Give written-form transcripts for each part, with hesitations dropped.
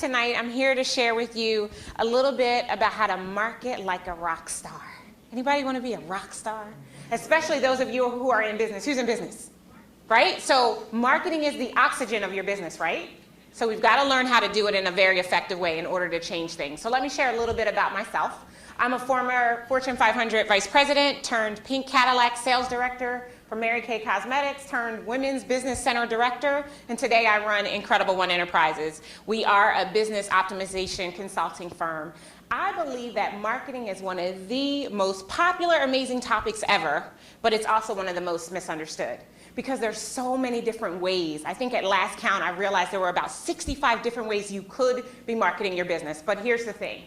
tonight, I'm here to share with you a little bit about how to market like a rock star. Anybody want to be a rock star? Especially those of you who are in business. Who's in business? Right? So marketing is the oxygen of your business, right? So we've got to learn how to do it in a very effective way in order to change things. So let me share a little bit about myself. I'm a former Fortune 500 vice president turned Pink Cadillac sales director for Mary Kay Cosmetics, turned Women's Business Center director, and today I run Incredible One Enterprises. We are a business optimization consulting firm. I believe that marketing is one of the most popular, amazing topics ever, but it's also one of the most misunderstood because there's so many different ways. I think at last count, I realized there were about 65 different ways you could be marketing your business. But here's the thing.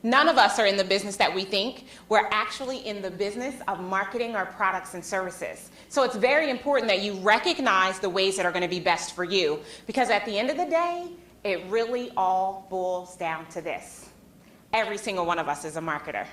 None of us are in the business that we think. We're actually in the business of marketing our products and services. So it's very important that you recognize the ways that are going to be best for you, because at the end of the day, it really all boils down to this. Every single one of us is a marketer.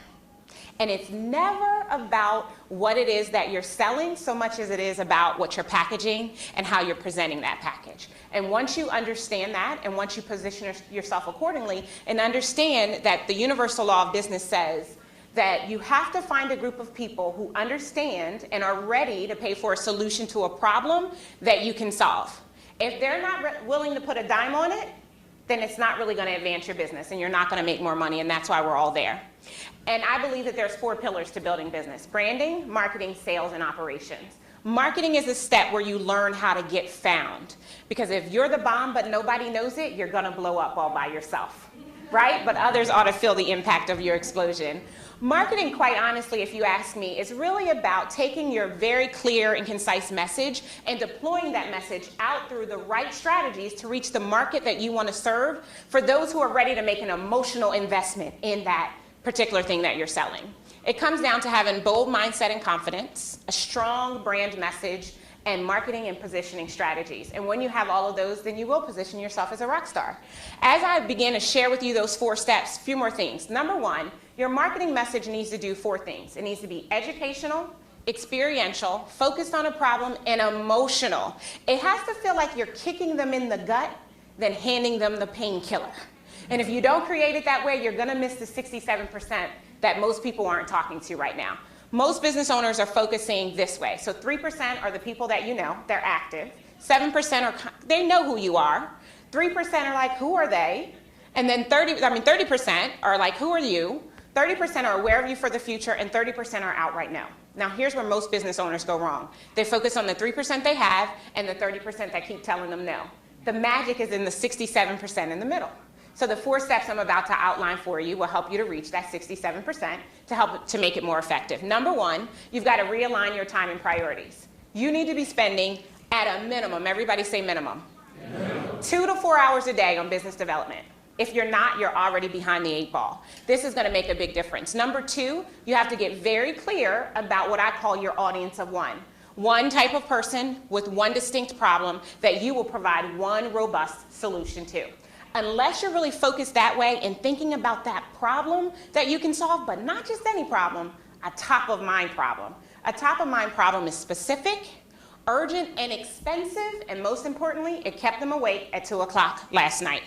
And it's never about what it is that you're selling so much as it is about what you're packaging and how you're presenting that package. And once you understand that, and once you position yourself accordingly, and understand that the universal law of business says that you have to find a group of people who understand and are ready to pay for a solution to a problem that you can solve. If they're not willing to put a dime on it, then it's not really going to advance your business, and you're not going to make more money, and that's why we're all there. And I believe that there's 4 pillars to building business: branding, marketing, sales, and operations. Marketing is a step where you learn how to get found, because if you're the bomb but nobody knows it, you're going to blow up all by yourself, right? But others ought to feel the impact of your explosion. Marketing, quite honestly, if you ask me, is really about taking your very clear and concise message and deploying that message out through the right strategies to reach the market that you want to serve for those who are ready to make an emotional investment in that particular thing that you're selling. It comes down to having bold mindset and confidence, a strong brand message, and marketing and positioning strategies. And when you have all of those, then you will position yourself as a rock star. As I begin to share with you those 4 steps, a few more things. Number 1, your marketing message needs to do 4 things. It needs to be educational, experiential, focused on a problem, and emotional. It has to feel like you're kicking them in the gut, then handing them the painkiller. And if you don't create it that way, you're going to miss the 67% that most people aren't talking to right now. Most business owners are focusing this way. So 3% are the people that you know, they're active. 7% are, they know who you are. 3% are like, who are they? And then 30% are like, who are you? 30% are aware of you for the future, and 30% are outright no. Now here's where most business owners go wrong. They focus on the 3% they have and the 30% that keep telling them no. The magic is in the 67% in the middle. So the 4 steps I'm about to outline for you will help you to reach that 67% to help to make it more effective. Number 1, you've got to realign your time and priorities. You need to be spending at a minimum, everybody say minimum, 2 to 4 hours a day on business development. If you're not, you're already behind the 8 ball. This is going to make a big difference. Number 2, you have to get very clear about what I call your audience of one. One type of person with one distinct problem that you will provide one robust solution to. Unless you're really focused that way and thinking about that problem that you can solve, but not just any problem, a top-of-mind problem. A top-of-mind problem is specific, urgent, and expensive, and most importantly, it kept them awake at 2 o'clock last night.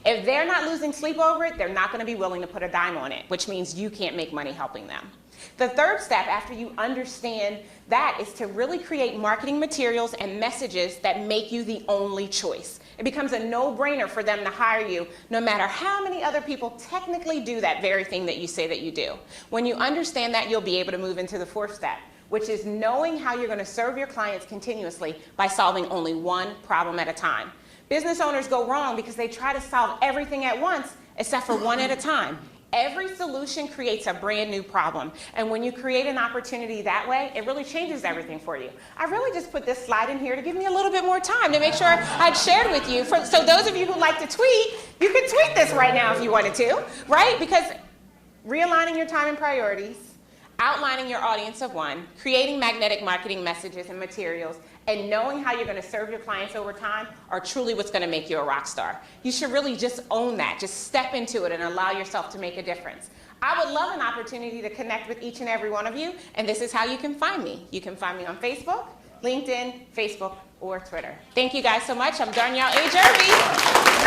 If they're not losing sleep over it, they're not going to be willing to put a dime on it, which means you can't make money helping them. The 3rd step, after you understand that, is to really create marketing materials and messages that make you the only choice. It becomes a no-brainer for them to hire you, no matter how many other people technically do that very thing that you say that you do. When you understand that, you'll be able to move into the 4th step, which is knowing how you're going to serve your clients continuously by solving only one problem at a time. Business owners go wrong because they try to solve everything at once, except for one at a time. Every solution creates a brand new problem. And when you create an opportunity that way, it really changes everything for you. I really just put this slide in here to give me a little bit more time to make sure I'd shared with you. So those of you who like to tweet, you can tweet this right now if you wanted to, right? Because realigning your time and priorities, outlining your audience of one, creating magnetic marketing messages and materials, and knowing how you're going to serve your clients over time are truly what's going to make you a rock star. You should really just own that. Just step into it and allow yourself to make a difference. I would love an opportunity to connect with each and every one of you, and this is how you can find me. You can find me on Facebook, LinkedIn, Facebook, or Twitter. Thank you guys so much. I'm Darnyelle A. Jervey.